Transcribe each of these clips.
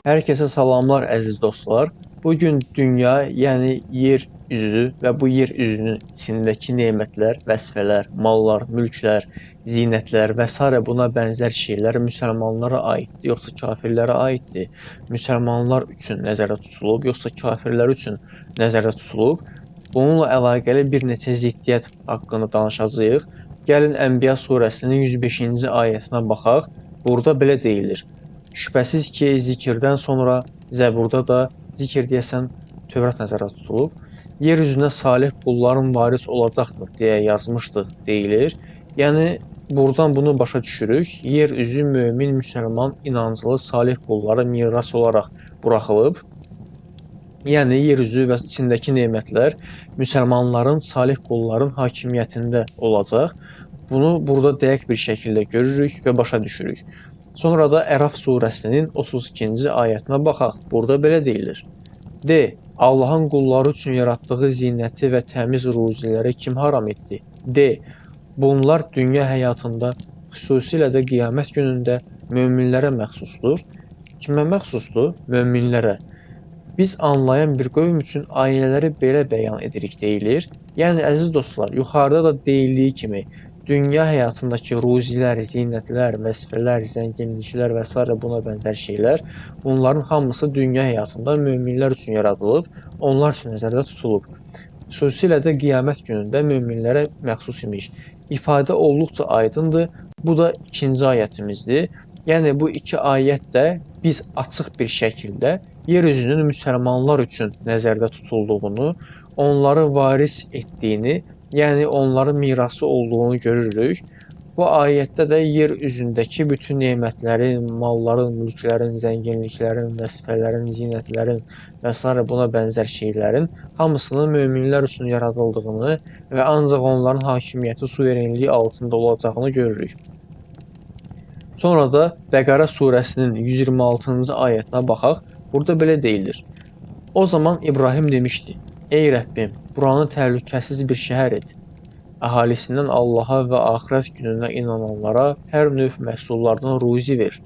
Herkese salamlar əziz dostlar. Bugün dünya, yəni yer üzü və bu yer üzünün içindəki nemətlər, vəzifələr, mallar, mülklər, zinətlər və s. buna bənzər şeylər müsəlmanlara aiddir, yoxsa kafirlərə aiddir? Müsəlmanlar üçün nəzərdə tutulub, yoxsa kafirlər üçün nəzərdə tutulub? Bununla əlaqəli bir neçə ziddiyyət haqqında danışacağıq. Gəlin Ənbiya surəsinin 105-ci ayətinə baxaq. Burada belə deyilir: Şübhəsiz ki, zikirdən sonra Zəburda da zikir deyəsən Tövrat nəzərdə tutulub. Yer üzünə salih qulların varis olacaqdır deyə yazmışdıq deyilir. Yəni buradan bunu başa düşürük. Yer üzü mömin, müsəlman, inancılı, salih qullara miras olaraq buraxılıb. Yəni yer üzü və içindəki nemətlər müsəlmanların, salih qulların hakimiyyətində olacaq. Bunu burada dəqiq bir şəkildə görürük və başa düşürük. Sonra da Ərəf surəsinin 32-ci ayətinə baxaq. Burada belə deyilir: De, Allahın qulları üçün yaratdığı zinəti və təmiz ruziləri kim haram etdi? De, bunlar dünya həyatında, xüsusilə də qiyamət günündə möminlərə məxsusdur. Kimə məxsusdur? Möminlərə. Biz anlayan bir qövm üçün ayələri belə bəyan edirik deyilir. Yəni əziz dostlar, yuxarıda da deyildiyi kimi dünya həyatındakı ruzilər, zinətlər, vəzifələr, zənginliklər və s. buna bənzər şeylər, bunların hamısı dünya həyatında möminlər üçün yaradılıb, onlar üçün nəzərdə tutulub. Xüsusilə də qiyamət günündə möminlərə məxsus imiş. İfadə olduqca aydındır. Bu da ikinci ayətimizdir. Yəni bu iki ayət də biz açıq bir şəkildə yer üzünün müsəlmanlar üçün nəzərdə tutulduğunu, onları varis etdiyini, yəni onların mirası olduğunu görürük. Bu ayətdə də yer üzündəki bütün nemətlərin, malların, mülklərin, zənginliklərin, vəzifələrin, zinətlərin və s. buna bənzər şeylərin hamısının möminlər üçün yaradıldığını və ancaq onların hakimiyyəti, suverenliyi altında olacağını görürük. Sonra da Bəqərə surəsinin 126-cı ayətinə baxaq. Burada belə deyilir: O zaman İbrahim demişdi: Ey Rəbbim, buranı təhlükəsiz bir şəhər et. Əhalisindən Allaha və axirət gününə inananlara hər növ məhsullardan ruzi ver.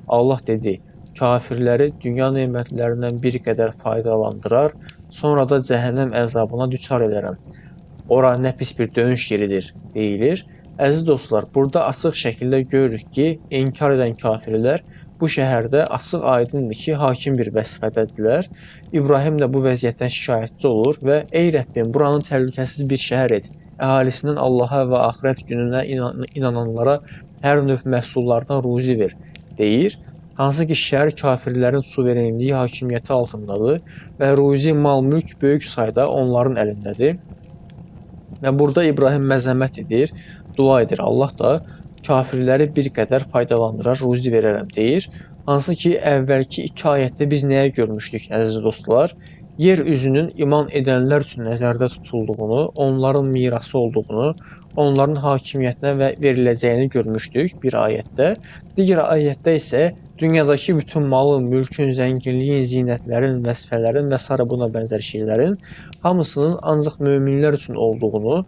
Allah dedi: Kafirləri dünya nemətlərindən bir qədər faydalandırar, sonra da cəhənnəm əzabına düçar edərəm. Ora nə pis bir dönüş yeridir, deyilir. Əziz dostlar, burada açıq şəkildə görürük ki, inkar edən kafirlər bu şəhərdə açıq aydındır ki, hakim bir vəzifədədirlər. İbrahim də bu vəziyyətdən şikayətçi olur və ey Rəbbim, buranı təhlükəsiz bir şəhər et. Əhalisindən Allaha və axirət gününə inananlara hər növ məhsullardan ruzi ver, deyir. Hansı ki, şəhər kafirlərin suverenliyi, hakimiyyəti altındadır və ruzi, mal, mülk böyük sayda onların əlindədir. Və burada İbrahim məzəmmət edir, dua edir. Allah da kafirləri bir qədər faydalandırar, ruzi verərəm deyir. Hansı ki, əvvəlki iki ayətdə biz nəyə görmüşdük, əziz dostlar? Yer üzünün iman edənlər üçün nəzərdə tutulduğunu, onların mirası olduğunu, onların hakimiyyətinə və veriləcəyini görmüşdük bir ayətdə. Digər ayətdə isə dünyadakı bütün malın, mülkün, zənginliyin, zinətlərin, vəzifələrin və s. buna bənzər şeylərin hamısının ancaq möminlər üçün olduğunu,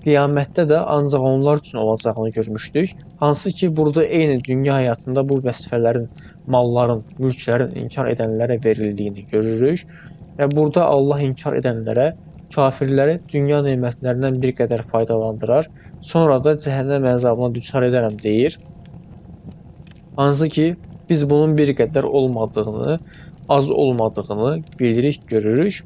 qiyamətdə də ancaq onlar üçün olacağını görmüşdük. Hansı ki, burada eyni dünya həyatında bu vəzifələrin, malların, mülklərin inkar edənlərə verildiyini görürük. Və burada Allah inkar edənlərə, kafirləri dünya nemətlərindən bir qədər faydalandırar, sonra da cəhənnəm əzabına düçar edərəm deyir. Hansı ki, biz bunun bir qədər olmadığını, az olmadığını bilirik, görürük.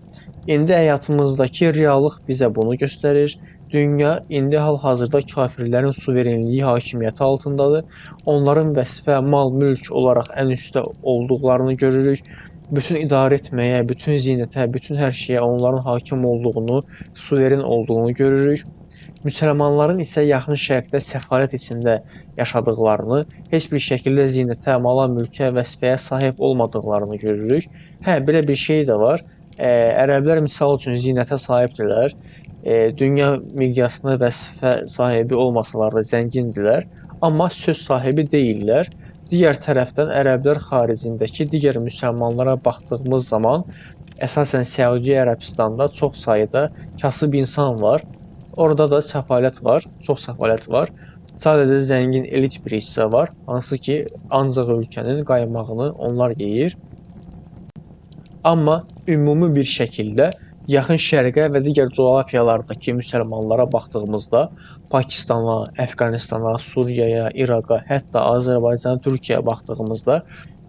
İndi həyatımızdakı reallıq bizə bunu göstərir. Dünya indi hal-hazırda kafirlərin suverenliyi, hakimiyyəti altındadır. Onların vəzifə, mal, mülk olaraq ən üstdə olduqlarını görürük. Bütün idarə etməyə, bütün zinətə, bütün hər şeyə onların hakim olduğunu, suveren olduğunu görürük. Müsəlmanların isə yaxın şərqdə səfalət içində yaşadıqlarını, heç bir şəkildə zinətə, mala, mülkə, vəzifəyə sahib olmadıqlarını görürük. Belə bir şey də var. Ərəblər misal üçün zinətə sahibdirlər. Dünya miqyasında vəzifə sahibi olmasalar da zəngindirlər, amma söz sahibi deyillər. Digər tərəfdən ərəblər xaricindəki digər müsəlmanlara baxdığımız zaman əsasən Səudiyyə Ərəbistanda çox sayda kasıb insan var. Orada da səfalət var, çox səfalət var. Sadəcə zəngin elit bir hissə var, hansı ki, ancaq ölkənin qaymağını onlar yeyir. Amma ümumi bir şəkildə Yaxın Şərqə və digər coğrafiyalardakı müsəlmanlara baxdığımızda Pakistana, Əfqanistana, Suriyaya, İraqa, hətta Azərbaycana, Türkiyəyə baxdığımızda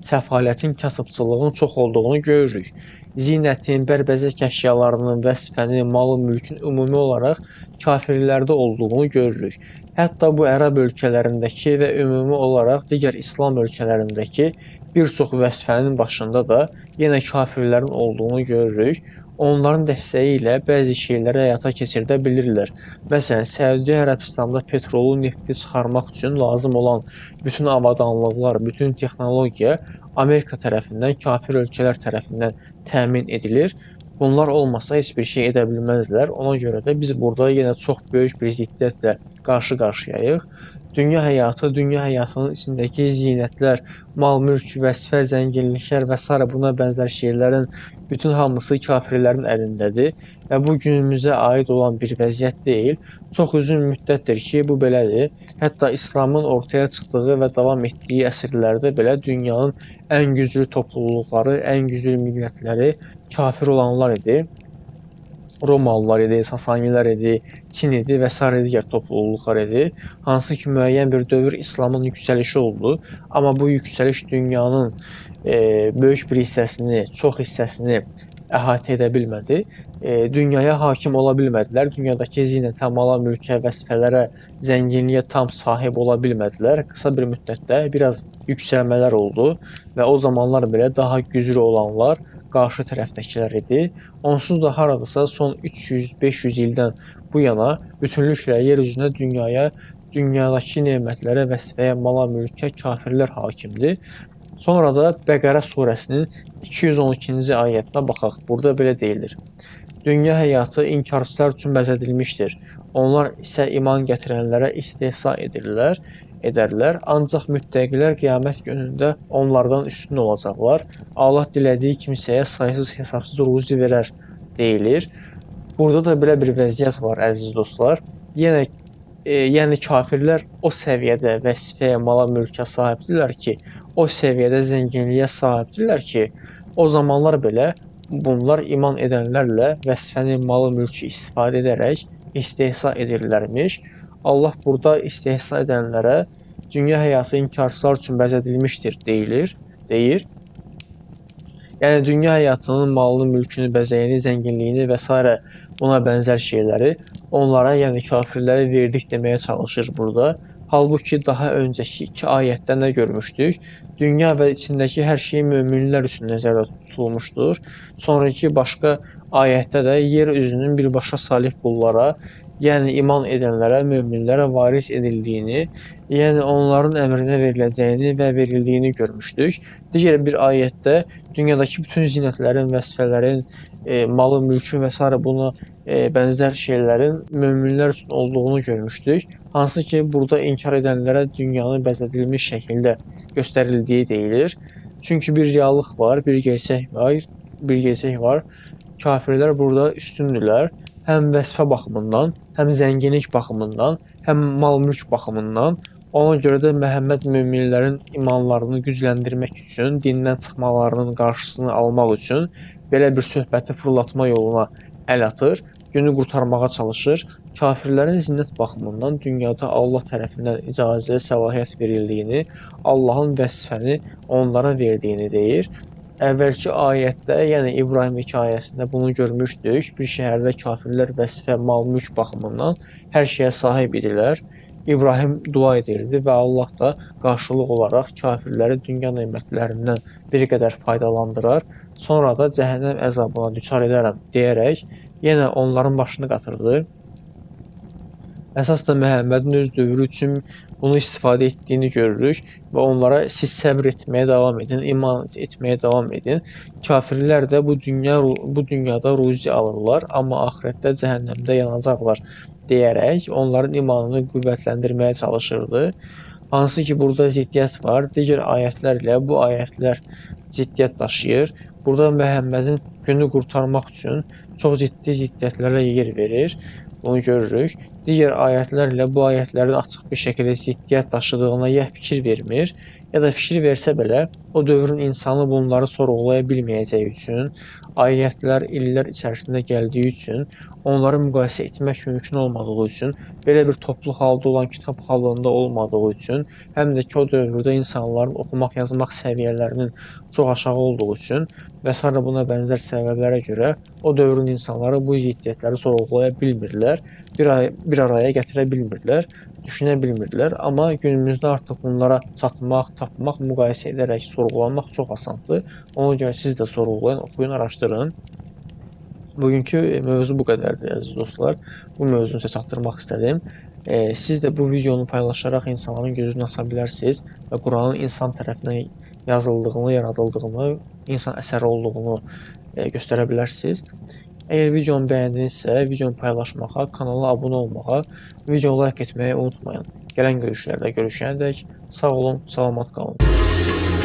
səfalətin, kasıbçılığın çox olduğunu görürük. Zinətin, bərbəzək əşyalarının, vəzifənin, malın, mülkün ümumi olaraq kafirlərdə olduğunu görürük. Hətta bu ərəb ölkələrindəki və ümumi olaraq digər İslam ölkələrindəki bir çox vəzifənin başında da yenə kafirlərin olduğunu görürük. Onların dəstəyi ilə bəzi şeyləri həyata keçirdə bilirlər. Məsələn, Səudiyyə Ərəbistanda petrolu, nefti çıxarmaq üçün lazım olan bütün avadanlıqlar, bütün texnologiya Amerika tərəfindən, kafir ölkələr tərəfindən təmin edilir. Bunlar olmasa heç bir şey edə bilməzlər. Ona görə də biz burada yenə çox böyük bir ziddiyyətlə qarşı-qarşıyayıq. Dünya həyatının içindəki zinətlər, mal, mülk, vəzifə, zənginliklər və s. buna bənzər şeylərin bütün hamısı kafirlərin əlindədir və bu günümüzə aid olan bir vəziyyət deyil. Çox uzun müddətdir ki, bu belədir. Hətta İslamın ortaya çıxdığı və davam etdiyi əsrlərdə belə dünyanın ən güclü topluluqları, ən güclü millətləri kafir olanlar idi. Romalılar idi, Sasanilər idi, Çin idi və s. digər topluluqlar idi. Hansı ki, müəyyən bir dövr İslamın yüksəlişi oldu. Amma bu yüksəliş dünyanın böyük bir hissəsini, çox hissəsini əhatə edə bilmədi. Dünyaya hakim ola bilmədilər. Dünyadakı zinətə, mala, mülkə, vəzifələrə, zənginliyə tam sahib ola bilmədilər. Qısa bir müddətdə biraz yüksəlmələr oldu və o zamanlar belə daha güclü olanlar qarşı tərəfdəkilər idi. Onsuz da haradasa son 300-500 ildən bu yana bütünlüklə yer üzünə dünyadakı nemətlərə, vəzifəyə, mala, mülkə kafirlər hakimdir. Sonra da Bəqərə surəsinin 212-ci ayətinə baxaq. Burada belə deyilir: Dünya həyatı inkarçılar üçün bəzədilmişdir. Onlar isə iman gətirənlərə istehza edərlər. Ancaq müttəqilər qiyamət günündə onlardan üstün olacaqlar. Allah dilədiyi kimsəyə saysız hesabsız ruzi verər deyilir. Burada da belə bir vəziyyət var, əziz dostlar. Yəni kafirlər o səviyyədə vəzifəyə, mala, mülkə sahibdirlər ki, o səviyyədə zənginliyə sahibdirlər ki, o zamanlar belə bunlar iman edənlərlə vəzifəni, malı, mülkü istifadə edərək istehza edirlərmiş. Allah burada istehza edənlərə dünya həyatı inkarçılar üçün bəzədilmişdir deyir. Yəni dünya həyatının malını, mülkünü, bəzəyini, zənginliyini və s. buna bənzər şeyləri onlara, yəni kafirlərə verdik deməyə çalışır burada. Halbuki daha öncəki 2 ayətdə nə görmüşdük? Dünya və içindəki hər şey möminlər üçün nəzərdə tutulmuşdur. Sonraki başqa ayətdə də yer üzünün birbaşa salih qullara, yəni iman edənlərə, möminlərə varis edildiyini, yəni onların əmrinə veriləcəyini və verildiyini görmüşdük. Digər bir ayətdə dünyadakı bütün zinətlərin, vəzifələrin, malı, mülkü və s. buna bənzər şeylərin möminlər üçün olduğunu görmüşdük. Hansı ki, burada inkar edənlərə dünyanın bəzədilmiş şəkildə göstərildiyi deyilir. Çünki bir reallıq var, bir gerçək var. Kafirlər burada üstündürlər. Həm vəzifə baxımından, həm zənginlik baxımından, həm mal-mülk baxımından. Ona görə də Məhəmməd möminlərin imanlarını gücləndirmək üçün, dindən çıxmalarının qarşısını almaq üçün belə bir söhbəti fırlatma yoluna əl atır, günü qurtarmağa çalışır. Kafirlərin zinət baxımından dünyada Allah tərəfindən icazə, səlahiyyət verildiyini, Allahın vəzifəni onlara verdiyini deyir. Əvvəlki ayətdə, yəni İbrahim hekayəsində bunu görmüşdük. Bir şəhərdə kafirlər vəzifə, mal, mülk baxımından hər şeyə sahib idilər. İbrahim dua edirdi və Allah da qarşılıq olaraq kafirləri dünya nemətlərindən bir qədər faydalandırar. Sonra da cəhənnəm əzabına düçar edərəm deyərək yenə onların başını qatırdı. Əsas da Məhəmmədin öz dövrü üçün bunu istifadə etdiyini görürük və onlara siz səbr etməyə davam edin, iman etməyə davam edin. Kafirlər də bu dünyada ruzi alırlar, amma axirətdə cəhənnəmdə yanacaqlar deyərək onların imanını qüvvətləndirməyə çalışırdı. Hansı ki, burada ziddiyyət var. Digər ayətlər ilə bu ayətlər ziddiyyət daşıyır. Burada Məhəmmədin günü qurtarmaq üçün çox ciddi ziddiyyətlərə yer verir. Bunu görürük. Digər ayətlər ilə bu ayətlərin açıq bir şəkildə ziddiyyət daşıdığına fikir vermir. ya da fikir versə belə, o dövrün insanı bunları sorğulaya bilməyəcəyi üçün, ayətlər, illər içərisində gəldiyi üçün, onları müqayisə etmək mümkün olmadığı üçün, belə bir toplu halda olan kitab halında olmadığı üçün, həm də ki, o dövrdə insanların oxumaq, yazmaq səviyyələrinin çox aşağı olduğu üçün və s. buna bənzər səbəblərə görə o dövrün insanları bu ziddiyyətləri sorğulaya bilmirlər, bir araya gətirə bilmirlər, düşünə bilmirdilər. Amma günümüzdə artıq bunlara çatmaq, tapmaq, müqayisə edərək sorğulamaq çox asandır. Ona görə siz də sorğulayın, oxuyun, araşdırın. Bugünkü mövzu bu qədərdir, əziz dostlar. Bu mövzunu sizə çatdırmaq istədim. Siz də bu videonu paylaşaraq insanların gözünü aça bilərsiniz və Quranın insan tərəfindən yazıldığını, yaradıldığını, insan əsəri olduğunu göstərə bilərsiniz. Əgər videomu bəyəndinizsə, videonu paylaşmağa, kanala abunə olmağa, videonu like etməyi unutmayın. Gələn görüşlərdə görüşənədək sağ olun, salamat qalın.